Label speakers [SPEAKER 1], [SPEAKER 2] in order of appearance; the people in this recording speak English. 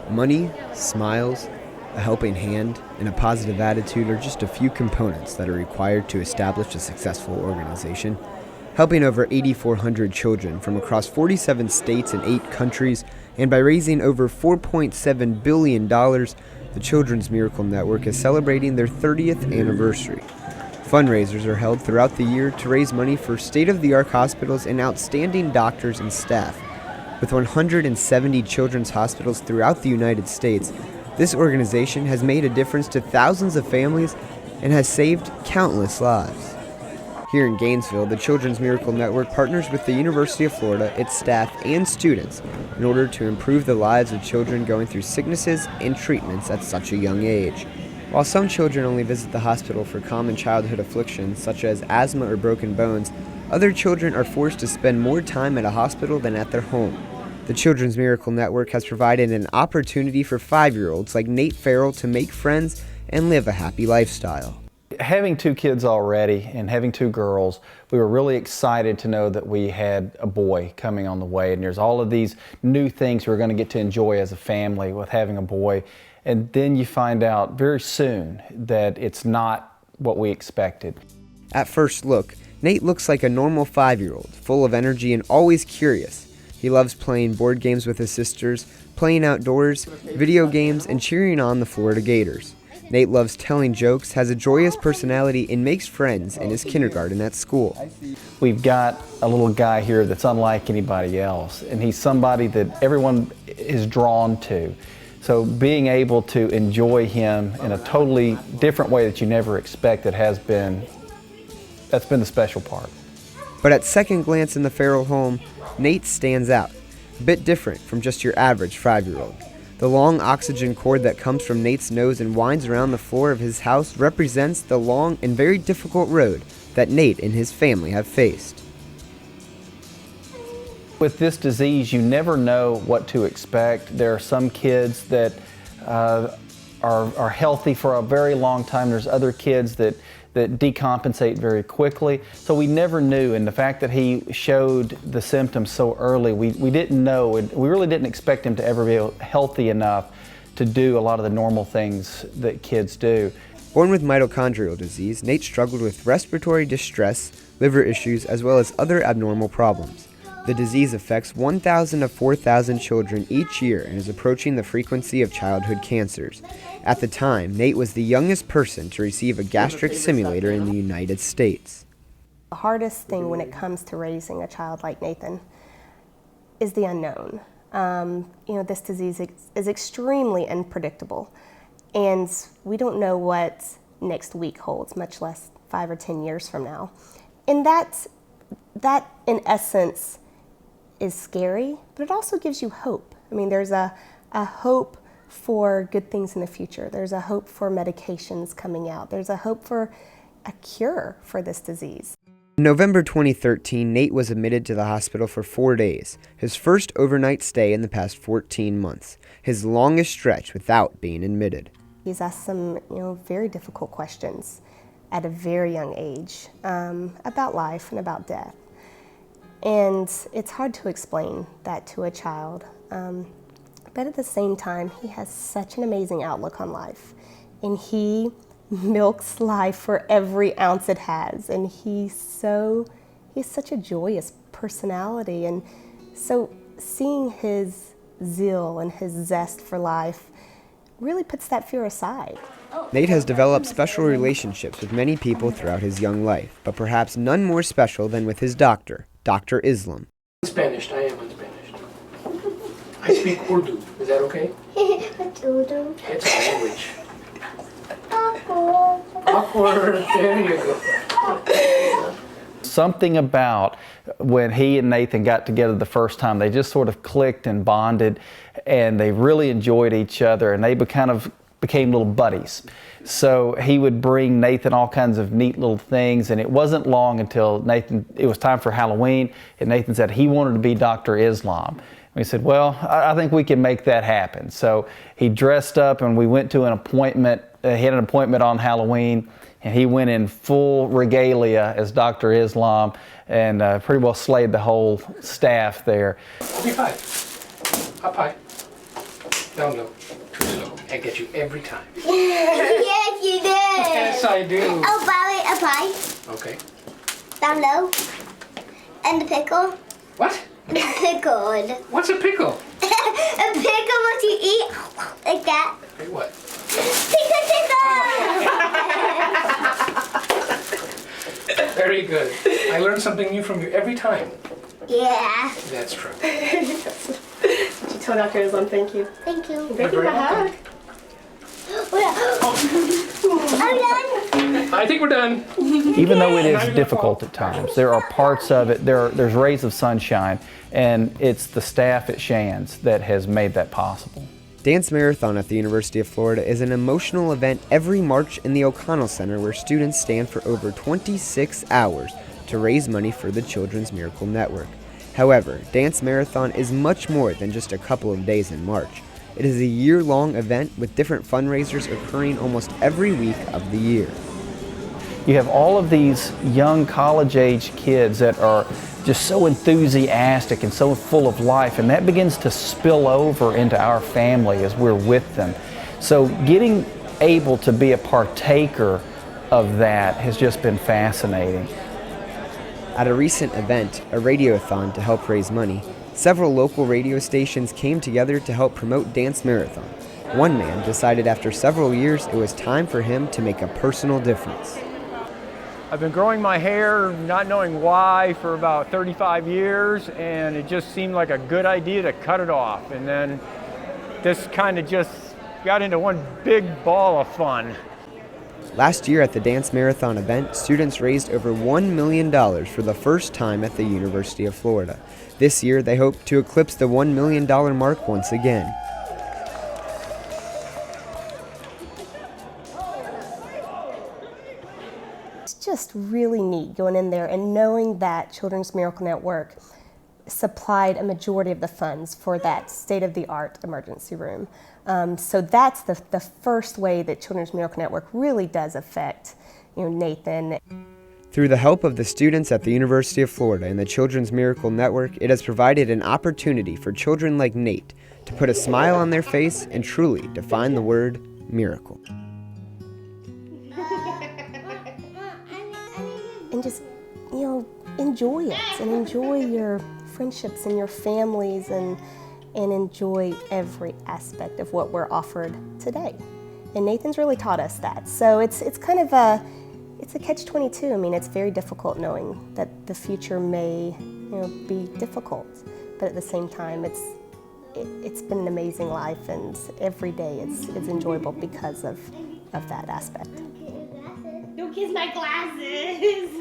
[SPEAKER 1] Money, smiles, a helping hand, and a positive attitude are just a few components that are required to establish a successful organization. Helping over 8,400 children from across 47 states and 8 countries, and by raising over $4.7 billion, the Children's Miracle Network is celebrating their 30th anniversary. Fundraisers are held throughout the year to raise money for state-of-the-art hospitals and outstanding doctors and staff. With 170 children's hospitals throughout the United States, this organization has made a difference to thousands of families and has saved countless lives. Here in Gainesville, the Children's Miracle Network partners with the University of Florida, its staff, and students in order to improve the lives of children going through sicknesses and treatments at such a young age. While some children only visit the hospital for common childhood afflictions such as asthma or broken bones, other children are forced to spend more time at a hospital than at their home. The Children's Miracle Network has provided an opportunity for 5-year-olds like Nate Ferrell to make friends and live a happy lifestyle.
[SPEAKER 2] Having 2 kids already and having 2 girls, we were really excited to know that we had a boy coming on the way, and there's all of these new things we're going to get to enjoy as a family with having a boy. And then you find out very soon that it's not what we expected.
[SPEAKER 1] At first look, Nate looks like a normal 5-year-old, full of energy and always curious. He loves playing board games with his sisters, playing outdoors, video games, and cheering on the Florida Gators. Nate loves telling jokes, has a joyous personality, and makes friends in his kindergarten at school.
[SPEAKER 2] We've got a little guy here that's unlike anybody else, and he's somebody that everyone is drawn to. So being able to enjoy him in a totally different way that you never expected that's been the special part.
[SPEAKER 1] But at second glance in the Ferrell home, Nate stands out, a bit different from just your average 5-year-old. The long oxygen cord that comes from Nate's nose and winds around the floor of his house represents the long and very difficult road that Nate and his family have faced.
[SPEAKER 2] With this disease, you never know what to expect. There are some kids that are healthy for a very long time. There's other kids that decompensate very quickly. So we never knew, and the fact that he showed the symptoms so early, we didn't know, and we really didn't expect him to ever be healthy enough to do a lot of the normal things that kids do.
[SPEAKER 1] Born with mitochondrial disease, Nate struggled with respiratory distress, liver issues, as well as other abnormal problems. The disease affects 1,000 to 4,000 children each year and is approaching the frequency of childhood cancers. At the time, Nate was the youngest person to receive a gastric simulator in the United States.
[SPEAKER 3] The hardest thing when it comes to raising a child like Nathan is the unknown. This disease is extremely unpredictable, and we don't know what next week holds, much less 5 or 10 years from now. And that in essence, is scary, but it also gives you hope. I mean, there's a hope for good things in the future. There's a hope for medications coming out. There's a hope for a cure for this disease.
[SPEAKER 1] In November 2013, Nate was admitted to the hospital for 4 days, his first overnight stay in the past 14 months, his longest stretch without being admitted.
[SPEAKER 3] He's asked some, very difficult questions at a very young age about life and about death. And it's hard to explain that to a child, but at the same time, he has such an amazing outlook on life, and he milks life for every ounce it has, and he's such a joyous personality, and so seeing his zeal and his zest for life really puts that fear aside.
[SPEAKER 1] Nate has developed special relationships with many people throughout his young life, but perhaps none more special than with his doctor, Dr. Islam.
[SPEAKER 4] Spanish, I am Spanish. I speak Urdu. Is that okay?
[SPEAKER 5] What's Urdu?
[SPEAKER 4] It's a language.
[SPEAKER 5] Awkward.
[SPEAKER 4] Awkward. There you go.
[SPEAKER 2] Something about when he and Nathan got together the first time, they just sort of clicked and bonded, and they really enjoyed each other, and they kind of became little buddies. So he would bring Nathan all kinds of neat little things, and it wasn't long until it was time for Halloween, and Nathan said he wanted to be Dr. Islam. We said, well, I think we can make that happen. So he dressed up, and we went to an appointment. He had an appointment on Halloween, and he went in full regalia as Dr. Islam, and pretty well slayed the whole staff there.
[SPEAKER 4] Happy pie. Hot pie. No, no, too slow. I get you every time.
[SPEAKER 5] Yes, you did.
[SPEAKER 4] Yes, I do.
[SPEAKER 5] Oh, Bobby, a pie.
[SPEAKER 4] Okay.
[SPEAKER 5] Down low. And the pickle.
[SPEAKER 4] What?
[SPEAKER 5] Pickled.
[SPEAKER 4] What's a pickle?
[SPEAKER 5] A pickle what you eat like that.
[SPEAKER 4] Hey, what?
[SPEAKER 5] Pickle.
[SPEAKER 4] Very good. I learn something new from you every time.
[SPEAKER 5] Yeah.
[SPEAKER 4] That's true.
[SPEAKER 3] Did you tell Dr. Islam thank you?
[SPEAKER 5] Thank you.
[SPEAKER 3] Thank you for a hug.
[SPEAKER 5] I'm done.
[SPEAKER 4] I think we're done.
[SPEAKER 2] Even though it is difficult at times, there are parts of it, there's rays of sunshine, and it's the staff at Shands that has made that possible.
[SPEAKER 1] Dance Marathon at the University of Florida is an emotional event every March in the O'Connell Center where students stand for over 26 hours to raise money for the Children's Miracle Network. However, Dance Marathon is much more than just a couple of days in March. It is a year-long event with different fundraisers occurring almost every week of the year.
[SPEAKER 2] You have all of these young college-age kids that are just so enthusiastic and so full of life, and that begins to spill over into our family as we're with them. So getting able to be a partaker of that has just been fascinating.
[SPEAKER 1] At a recent event, a radiothon to help raise money, several local radio stations came together to help promote Dance Marathon. One man decided after several years it was time for him to make a personal difference.
[SPEAKER 6] I've been growing my hair, not knowing why, for about 35 years, and it just seemed like a good idea to cut it off. And then this kind of just got into one big ball of fun.
[SPEAKER 1] Last year at the Dance Marathon event, students raised over $1 million for the first time at the University of Florida. This year, they hope to eclipse the $1 million mark once again.
[SPEAKER 3] It's just really neat going in there and knowing that Children's Miracle Network supplied a majority of the funds for that state-of-the-art emergency room. So that's the first way that Children's Miracle Network really does affect, Nathan.
[SPEAKER 1] Through the help of the students at the University of Florida and the Children's Miracle Network, it has provided an opportunity for children like Nate to put a smile on their face and truly define the word miracle.
[SPEAKER 3] And just, enjoy it and enjoy your friendships and your families and enjoy every aspect of what we're offered today. And Nathan's really taught us that. So it's kind of a catch-22. I mean, it's very difficult knowing that the future may, be difficult, but at the same time, it's been an amazing life, and every day it's enjoyable because of that aspect.
[SPEAKER 5] Don't kiss my glasses.